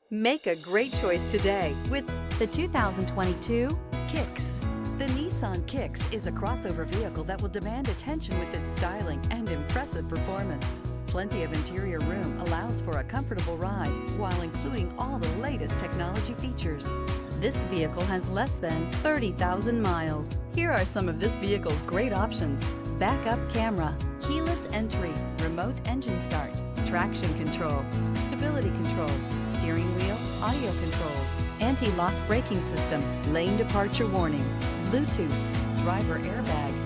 Make a great choice today with the 2022 Kicks. The Nissan Kicks is a crossover vehicle that will demand attention with its styling and impressive performance. Plenty of interior room allows for a comfortable ride while including all the latest technology features. This vehicle has less than 30,000 miles. Here are some of this vehicle's great options: backup camera, keyless entry, remote engine start, traction control, stability control, steering wheel audio controls, anti-lock braking system, lane departure warning, Bluetooth, driver airbag,